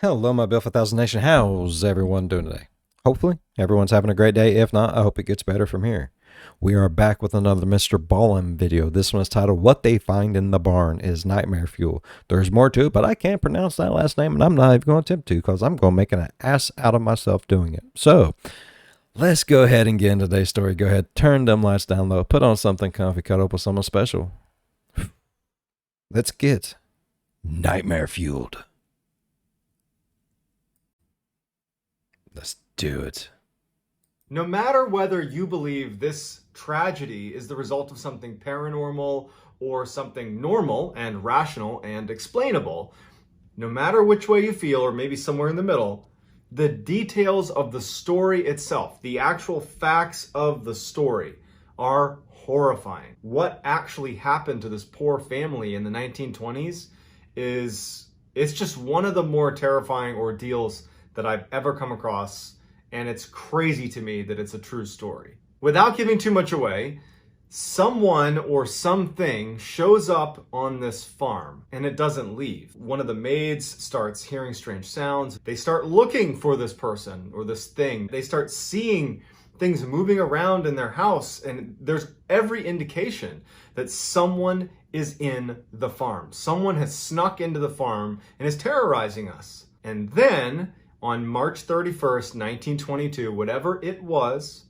Hello, my Bill 1000 Nation. How's everyone doing today? Hopefully, everyone's having a great day. If not, I hope it gets better from here. We are back with another MrBallen video. This one's titled, What They Find in the Barn is Nightmare Fuel. There's more to it, but I can't pronounce that last name, and I'm not even going to attempt to because I'm going to make an ass out of myself doing it. So, let's go ahead and get into today's story. Go ahead, turn them lights down low, put on something comfy, cuddle up with someone special. Let's get nightmare fueled. Let's do it. No matter whether you believe this tragedy is the result of something paranormal or something normal and rational and explainable, no matter which way you feel, or maybe somewhere in the middle, the details of the story itself, the actual facts of the story, are horrifying. What actually happened to this poor family in the 1920s it's just one of the more terrifying ordeals that I've ever come across, and it's crazy to me that it's a true story. Without giving too much away, someone or something shows up on this farm and it doesn't leave. One of the maids starts hearing strange sounds. They start looking for this person or this thing. They start seeing things moving around in their house, and there's every indication that someone is in the farm. Someone has snuck into the farm and is terrorizing us. And then on March 31st, 1922, whatever it was,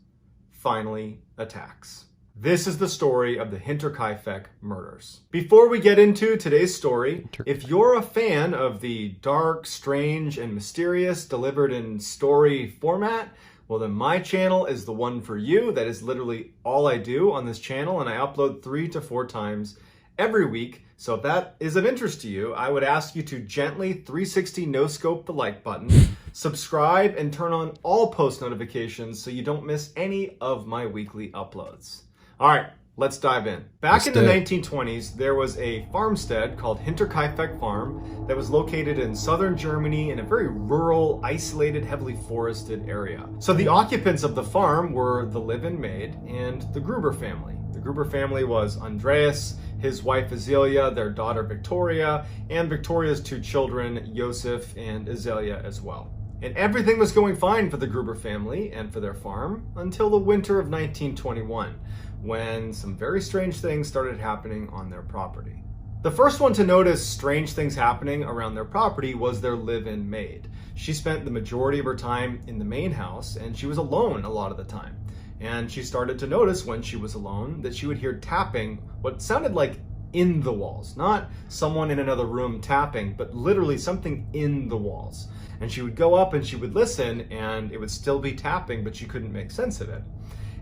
finally attacks. This is the story of the Hinterkaifeck murders. Before we get into today's story, if you're a fan of the dark, strange, and mysterious delivered in story format, well then my channel is the one for you. That is literally all I do on this channel, and I upload 3 to 4 times every week. So if that is of interest to you, I would ask you to gently 360 no-scope the like button, subscribe, and turn on all post notifications so you don't miss any of my weekly uploads. All right, let's dive in. Back in the 1920s, there was a farmstead called Hinterkaifeck Farm that was located in southern Germany in a very rural, isolated, heavily forested area. So the occupants of the farm were the live-in maid and the Gruber family. The Gruber family was Andreas, his wife Azalea, their daughter Victoria, and Victoria's 2 children, Joseph and Azalea as well. And everything was going fine for the Gruber family and for their farm until the winter of 1921, when some very strange things started happening on their property. The first one to notice strange things happening around their property was their live-in maid. She spent the majority of her time in the main house, and she was alone a lot of the time. And she started to notice when she was alone that she would hear tapping, what sounded like in the walls. Not someone in another room tapping, but literally something in the walls. And she would go up and she would listen, and it would still be tapping, but she couldn't make sense of it.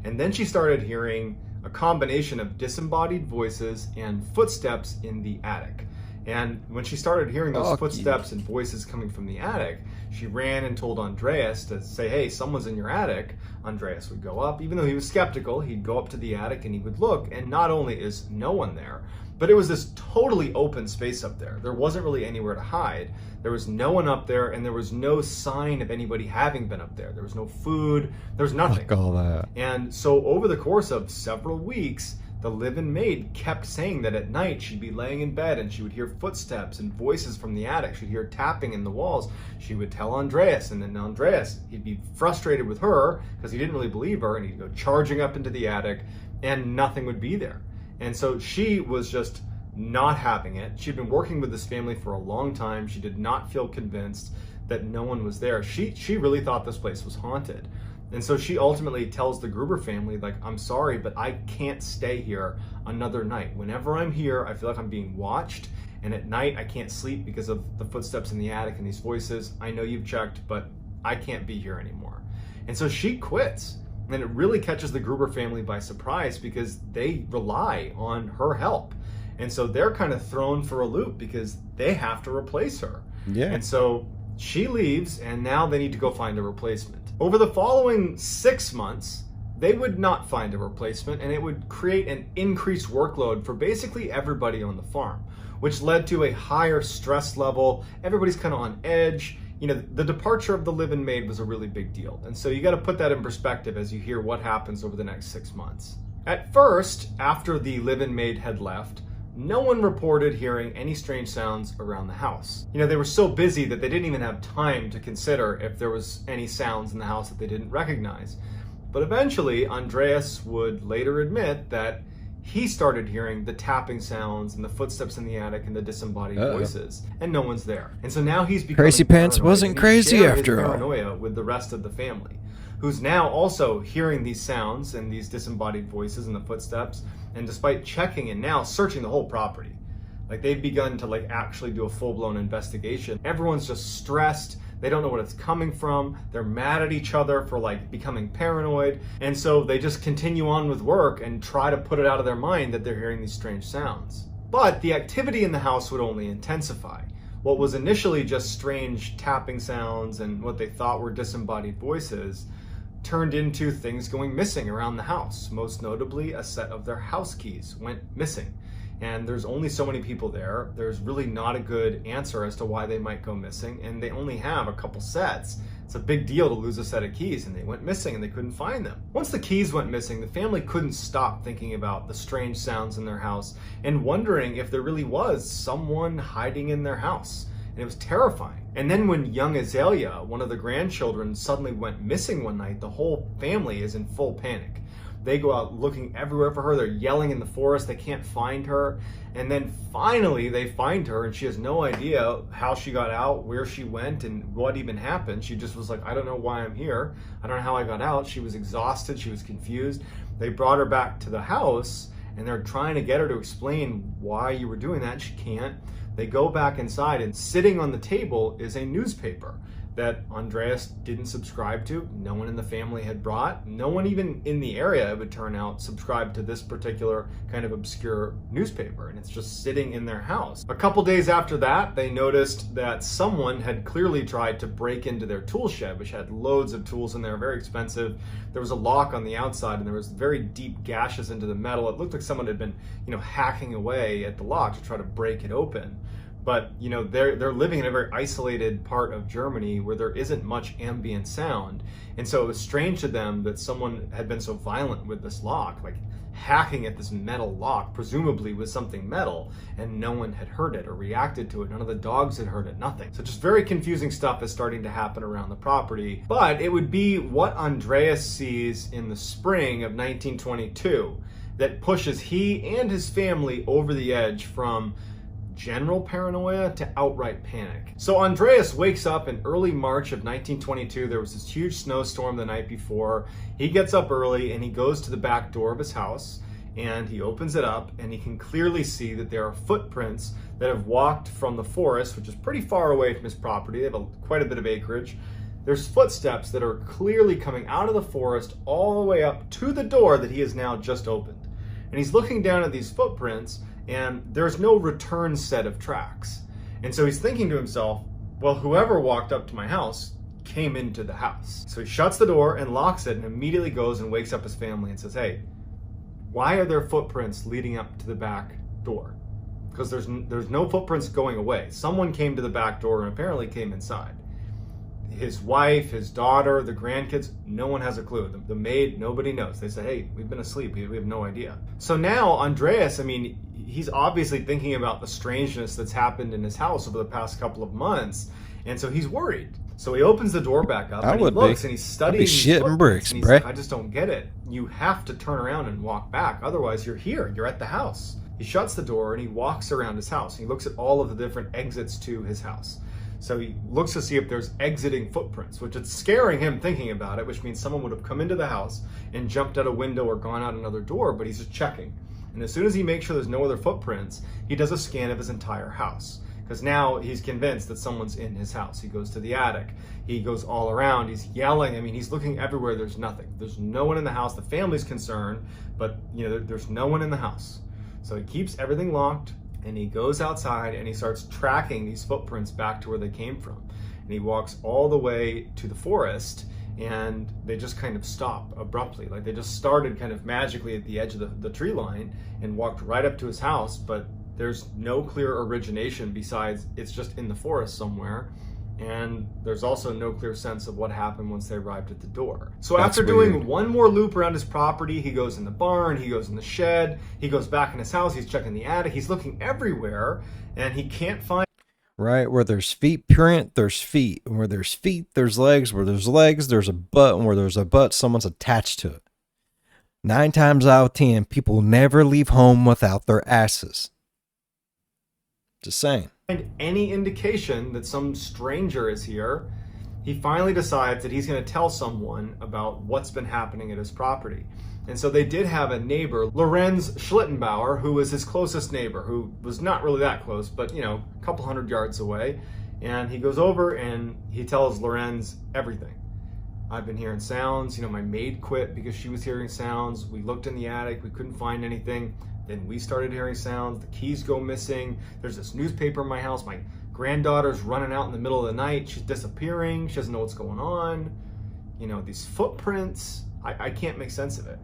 And then she started hearing a combination of disembodied voices and footsteps in the attic. And when she started hearing those footsteps and voices coming from the attic, she ran and told Andreas to say, hey, someone's in your attic. Andreas would go up. Even though he was skeptical, he'd go up to the attic and he would look, and not only is no one there, but it was this totally open space up there. There wasn't really anywhere to hide. There was no one up there, and there was no sign of anybody having been up there. There was no food. There was nothing. Fuck all that. And so over the course of several weeks, the live-in maid kept saying that at night she'd be laying in bed and she would hear footsteps and voices from the attic. She'd hear tapping in the walls. She would tell Andreas, and then Andreas, he'd be frustrated with her because he didn't really believe her, and he'd go charging up into the attic and nothing would be there. And so she was just not having it. She'd been working with this family for a long time. She did not feel convinced that no one was there. She really thought this place was haunted. And so she ultimately tells the Gruber family, like, I'm sorry, but I can't stay here another night. Whenever I'm here, I feel like I'm being watched. And at night, I can't sleep because of the footsteps in the attic and these voices. I know you've checked, but I can't be here anymore. And so she quits. And it really catches the Gruber family by surprise because they rely on her help. And so they're kind of thrown for a loop because they have to replace her. Yeah. And so she leaves, and now they need to go find a replacement. Over the following 6 months, they would not find a replacement, and it would create an increased workload for basically everybody on the farm, which led to a higher stress level. Everybody's kind of on edge. You know, the departure of the live-in maid was a really big deal. And so you got to put that in perspective as you hear what happens over the next 6 months. At first, after the live-in maid had left, no one reported hearing any strange sounds around the house. You know, they were so busy that they didn't even have time to consider if there was any sounds in the house that they didn't recognize. But eventually, Andreas would later admit that he started hearing the tapping sounds and the footsteps in the attic and the disembodied voices, and no one's there. And so now he's becoming Crazy Pants paranoid, wasn't and he's crazy sharing after his all. paranoia with the rest of the family, who's now also hearing these sounds and these disembodied voices and the footsteps, and despite checking and now searching the whole property. Like, they've begun to actually do a full-blown investigation. Everyone's just stressed. They don't know what it's coming from. They're mad at each other for becoming paranoid. And so they just continue on with work and try to put it out of their mind that they're hearing these strange sounds. But the activity in the house would only intensify. What was initially just strange tapping sounds and what they thought were disembodied voices turned into things going missing around the house. Most notably, a set of their house keys went missing. And there's only so many people there. There's really not a good answer as to why they might go missing, and they only have a couple sets. It's a big deal to lose a set of keys, and they went missing and they couldn't find them. Once the keys went missing, the family couldn't stop thinking about the strange sounds in their house and wondering if there really was someone hiding in their house. And it was terrifying. And then when young Azalea, one of the grandchildren, suddenly went missing one night, the whole family is in full panic. They go out looking everywhere for her. They're yelling in the forest. They can't find her. And then finally they find her, and she has no idea how she got out, where she went, and what even happened. She just was like, I don't know why I'm here. I don't know how I got out. She was exhausted. She was confused. They brought her back to the house, and they're trying to get her to explain why you were doing that. She can't. They go back inside, and sitting on the table is a newspaper that Andreas didn't subscribe to. No one in the family had brought. No one even in the area, it would turn out, subscribed to this particular kind of obscure newspaper, and it's just sitting in their house. A couple days after that, they noticed that someone had clearly tried to break into their tool shed, which had loads of tools in there, very expensive. There was a lock on the outside, and there was very deep gashes into the metal. It looked like someone had been, hacking away at the lock to try to break it open. But they're living in a very isolated part of Germany where there isn't much ambient sound, and so it was strange to them that someone had been so violent with this lock, hacking at this metal lock, presumably with something metal, and no one had heard it or reacted to it. None of the dogs had heard it, nothing. So just very confusing stuff is starting to happen around the property. But it would be what Andreas sees in the spring of 1922 that pushes he and his family over the edge from general paranoia to outright panic. So Andreas wakes up in early March of 1922. There was this huge snowstorm the night before. He gets up early and he goes to the back door of his house and he opens it up, and he can clearly see that there are footprints that have walked from the forest, which is pretty far away from his property. They have quite a bit of acreage. There's footsteps that are clearly coming out of the forest all the way up to the door that he has now just opened. And he's looking down at these footprints, and there's no return set of tracks. And so he's thinking to himself, well, whoever walked up to my house came into the house. So he shuts the door and locks it and immediately goes and wakes up his family and says, hey, why are there footprints leading up to the back door? Because there's no footprints going away. Someone came to the back door and apparently came inside. His wife, his daughter, the grandkids, no one has a clue. The maid, nobody knows. They say, hey, we've been asleep. We have no idea. So now Andreas, he's obviously thinking about the strangeness that's happened in his house over the past couple of months. And so he's worried. So he opens the door back up and he looks and he's studying shitting bricks, bruh. like, I just don't get it. You have to turn around and walk back. Otherwise, you're here. You're at the house. He shuts the door and he walks around his house. He looks at all of the different exits to his house. So he looks to see if there's exiting footprints, which it's scaring him thinking about it, which means someone would have come into the house and jumped out a window or gone out another door, but he's just checking. And as soon as he makes sure there's no other footprints, he does a scan of his entire house. Because now he's convinced that someone's in his house. He goes to the attic. He goes all around. He's yelling. He's looking everywhere. There's nothing. There's no one in the house. The family's concerned, but there's no one in the house. So he keeps everything locked, and he goes outside and he starts tracking these footprints back to where they came from. And he walks all the way to the forest, and they just kind of stop abruptly. Like they just started kind of magically at the edge of the tree line and walked right up to his house, but there's no clear origination besides it's just in the forest somewhere. And there's also no clear sense of what happened once they arrived at the door. So That's after doing weird. one more loop around his property, he goes in the barn, he goes in the shed, he goes back in his house, he's checking the attic, he's looking everywhere, and he can't find Right? Where there's feet print, there's feet. And where there's feet, there's legs. Where there's legs, there's a butt. And where there's a butt, someone's attached to it. 9 times out of 10, people never leave home without their asses. Just saying. any indication that some stranger is here. He finally decides that he's going to tell someone about what's been happening at his property. And so they did have a neighbor, Lorenz Schlittenbauer, who was his closest neighbor, who was not really that close, but, you know, a couple hundred yards away. And he goes over and he tells Lorenz everything. I've been hearing sounds. You know, my maid quit because she was hearing sounds. We looked in the attic. We couldn't find anything. Then we started hearing sounds. The keys go missing. There's this newspaper in my house. My granddaughter's running out in the middle of the night. She's disappearing. She doesn't know what's going on. You know, these footprints. I can't make sense of it.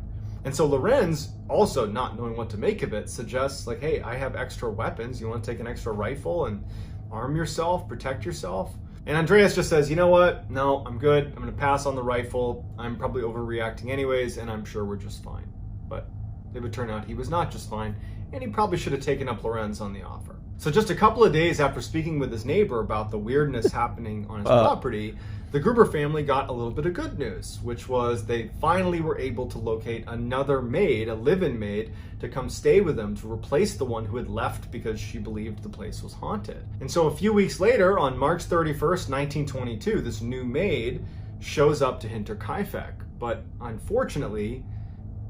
And so Lorenz, also not knowing what to make of it, suggests like, hey, I have extra weapons. You want to take an extra rifle and arm yourself, protect yourself? And Andreas just says, you know what? No, I'm good. I'm going to pass on the rifle. I'm probably overreacting anyways, and I'm sure we're just fine. But it would turn out he was not just fine, and he probably should have taken up Lorenz on the offer. So just a couple of days after speaking with his neighbor about the weirdness happening on his property, the Gruber family got a little bit of good news, which was they finally were able to locate another maid, a live-in maid, to come stay with them to replace the one who had left because she believed the place was haunted. And so a few weeks later, on March 31st, 1922, this new maid shows up to Hinterkaifeck. But unfortunately,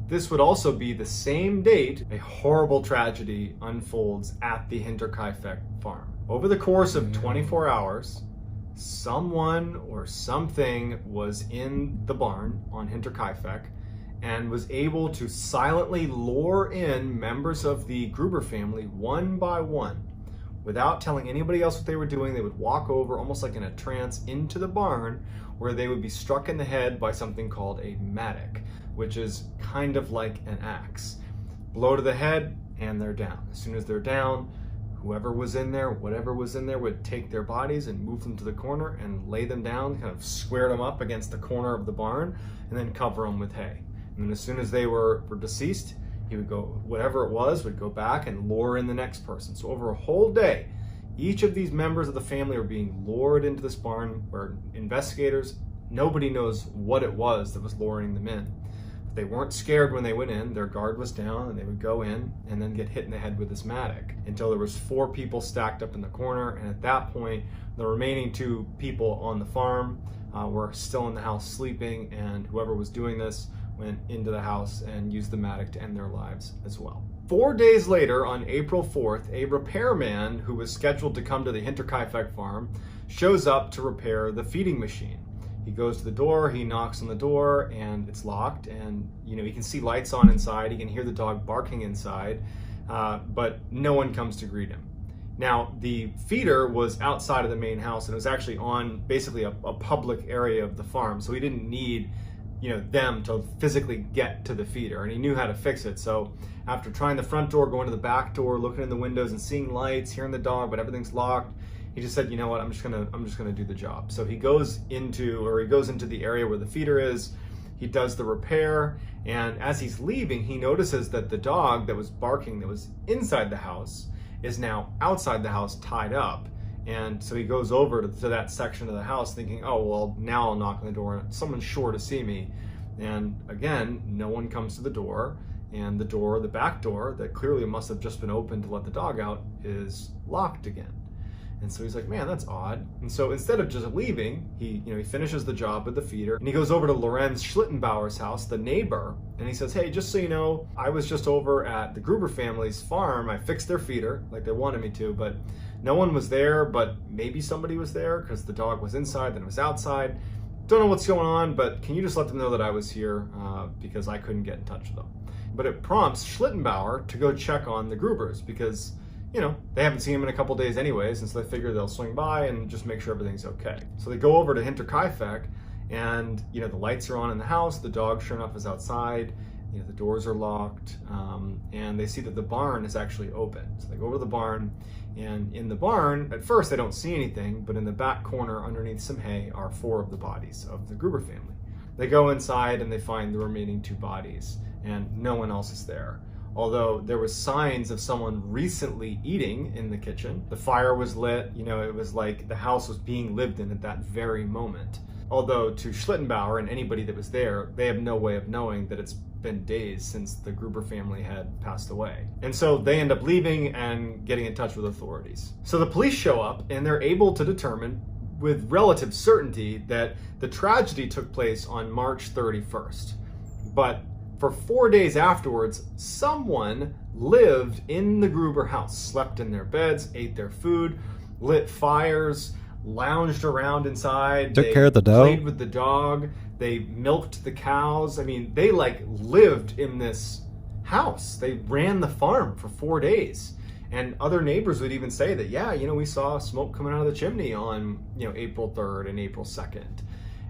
this would also be the same date a horrible tragedy unfolds at the Hinterkaifeck farm. Over the course of 24 hours, someone or something was in the barn on Hinterkaifeck and was able to silently lure in members of the Gruber family one by one. Without telling anybody else what they were doing, they would walk over almost like in a trance into the barn where they would be struck in the head by something called a mattock, which is kind of like an axe. Blow to the head and they're down. As soon as they're down, whoever was in there, whatever was in there, would take their bodies and move them to the corner and lay them down, kind of square them up against the corner of the barn, and then cover them with hay. And then as soon as they were deceased, he would go, whatever it was, would go back and lure in the next person. So over a whole day, each of these members of the family were being lured into this barn where investigators, nobody knows what it was that was luring them in. They weren't scared when they went in. Their guard was down and they would go in and then get hit in the head with this mattock until there was 4 people stacked up in the corner. And at that point, the remaining 2 people on the farm were still in the house sleeping, and whoever was doing this went into the house and used the mattock to end their lives as well. 4 days later, on April 4th, a repairman who was scheduled to come to the Hinterkaifeck farm shows up to repair the feeding machine. He goes to the door, he knocks on the door, and it's locked, and he can see lights on inside, he can hear the dog barking inside, but no one comes to greet him. Now, the feeder was outside of the main house, and it was actually on basically a public area of the farm, so he didn't need them to physically get to the feeder, and he knew how to fix it. So after trying the front door, going to the back door, looking in the windows and seeing lights, hearing the dog, but everything's locked, he just said, you know what, I'm just gonna do the job. So he goes into the area where the feeder is, he does the repair, and as he's leaving, he notices that the dog that was barking, that was inside the house, is now outside the house tied up. And so he goes over to that section of the house thinking, oh, well, now I'll knock on the door and someone's sure to see me. And again, no one comes to the door, and the back door that clearly must have just been opened to let the dog out, is locked again. And so he's like, man, that's odd. And so instead of just leaving, he finishes the job with the feeder, and he goes over to Lorenz Schlittenbauer's house, the neighbor, and he says, hey, just so you know, I was just over at the Gruber family's farm. I fixed their feeder like they wanted me to, but no one was there, but maybe somebody was there because the dog was inside, then it was outside. Don't know what's going on, but can you just let them know that I was here because I couldn't get in touch with them. But it prompts Schlittenbauer to go check on the Grubers because they haven't seen him in a couple days anyways, and so they figure they'll swing by and just make sure everything's okay. So they go over to Hinterkaifeck, and the lights are on in the house, the dog sure enough is outside, the doors are locked, and they see that the barn is actually open. So they go over to the barn, and in the barn, at first they don't see anything, but in the back corner underneath some hay are 4 of the bodies of the Gruber family. They go inside and they find the remaining 2 bodies, and no one else is there. Although there was signs of someone recently eating in the kitchen. The fire was lit, it was like the house was being lived in at that very moment. Although to Schlittenbauer and anybody that was there, they have no way of knowing that it's been days since the Gruber family had passed away. And so they end up leaving and getting in touch with authorities. So the police show up and they're able to determine with relative certainty that the tragedy took place on March 31st. But for 4 days afterwards, someone lived in the Gruber house, slept in their beds, ate their food, lit fires, lounged around inside. Took care of the dog. Played with the dog. They milked the cows. I mean, they lived in this house. They ran the farm for 4 days. And other neighbors would even say that, yeah, we saw smoke coming out of the chimney on, April 3rd and April 2nd.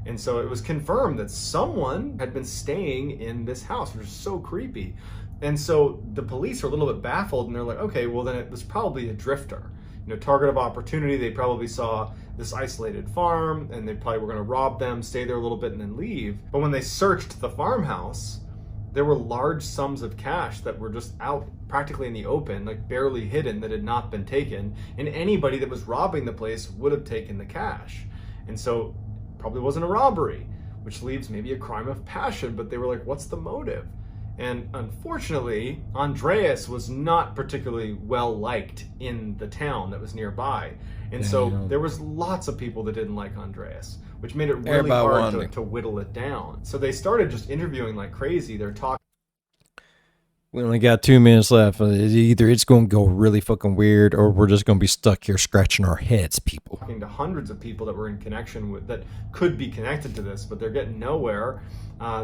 And so it was confirmed that someone had been staying in this house, which is so creepy. And so the police are a little bit baffled, and they're like, okay, well then it was probably a drifter. Target of opportunity, they probably saw this isolated farm, and they probably were gonna rob them, stay there a little bit, and then leave. But when they searched the farmhouse, there were large sums of cash that were just out practically in the open, barely hidden, that had not been taken. And anybody that was robbing the place would have taken the cash. And so probably wasn't a robbery, which leaves maybe a crime of passion, but they were like, what's the motive? And unfortunately, Andreas was not particularly well liked in the town that was nearby. And so there was lots of people that didn't like Andreas, which made it really hard to whittle it down. So they started just interviewing like crazy. They're talking. We only got 2 minutes left. Either it's going to go really fucking weird, or we're just going to be stuck here scratching our heads, people. Talking to hundreds of people that were in connection with, that could be connected to this, but they're getting nowhere.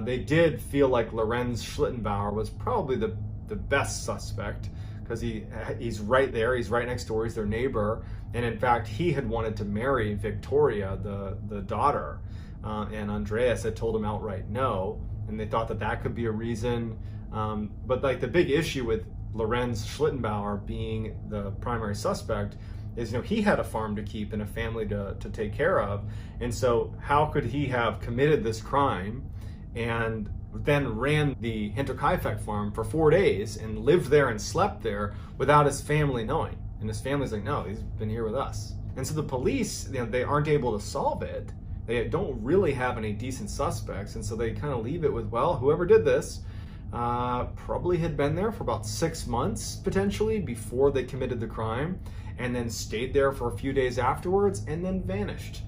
They did feel like Lorenz Schlittenbauer was probably the best suspect, because he's right there, he's right next door, he's their neighbor, and in fact he had wanted to marry Victoria, the daughter, and Andreas had told him outright no, and they thought that could be a reason. But the big issue with Lorenz Schlittenbauer being the primary suspect is, he had a farm to keep and a family to take care of. And so how could he have committed this crime and then ran the Hinterkaifeck farm for 4 days and lived there and slept there without his family knowing? And his family's like, no, he's been here with us. And so the police, they aren't able to solve it. They don't really have any decent suspects. And so they kind of leave it with, well, whoever did this probably had been there for about 6 months, potentially, before they committed the crime, and then stayed there for a few days afterwards, and then vanished.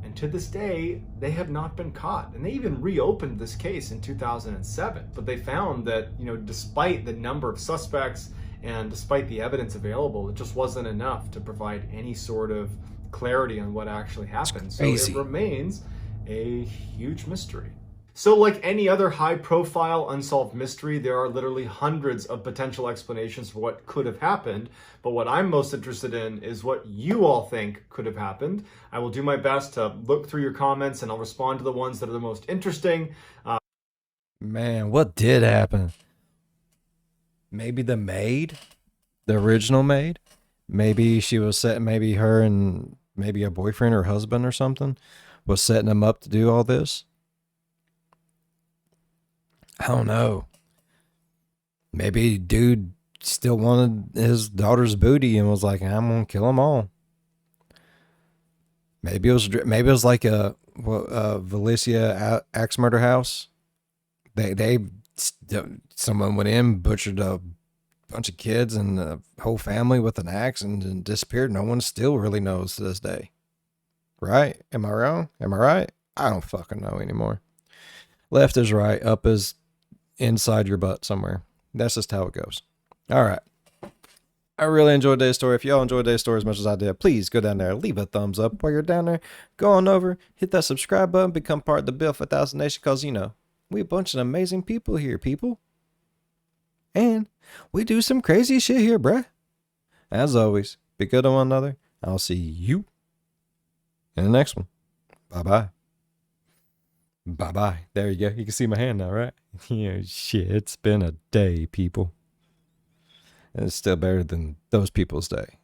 And to this day, they have not been caught. And they even reopened this case in 2007. But they found that, despite the number of suspects and despite the evidence available, it just wasn't enough to provide any sort of clarity on what actually happened. So it remains a huge mystery. So like any other high-profile unsolved mystery, there are literally hundreds of potential explanations for what could have happened. But what I'm most interested in is what you all think could have happened. I will do my best to look through your comments, and I'll respond to the ones that are the most interesting. Man, what did happen? Maybe the maid? The original maid? Maybe she was maybe her and maybe a boyfriend or husband or something was setting them up to do all this. I don't know. Maybe dude still wanted his daughter's booty and was like, I'm gonna kill them all. Maybe it was like a Valencia axe murder house. Someone went in, butchered a bunch of kids and the whole family with an axe and disappeared. No one still really knows to this day. Right? Am I wrong? Am I right? I don't fucking know anymore. Left is right, up is inside your butt somewhere. That's just how it goes. All right. I really enjoyed today's story. If y'all enjoyed today's story as much as I did, please go down there, leave a thumbs up while you're down there. Go on over, hit that subscribe button, become part of the Bill for 1,000 Nation, because, we a bunch of amazing people here, people. And we do some crazy shit here, bruh. As always, be good to one another. I'll see you in the next one. Bye-bye. Bye-bye. There you go. You can see my hand now, right? Yeah, shit. It's been a day, people. And it's still better than those people's day.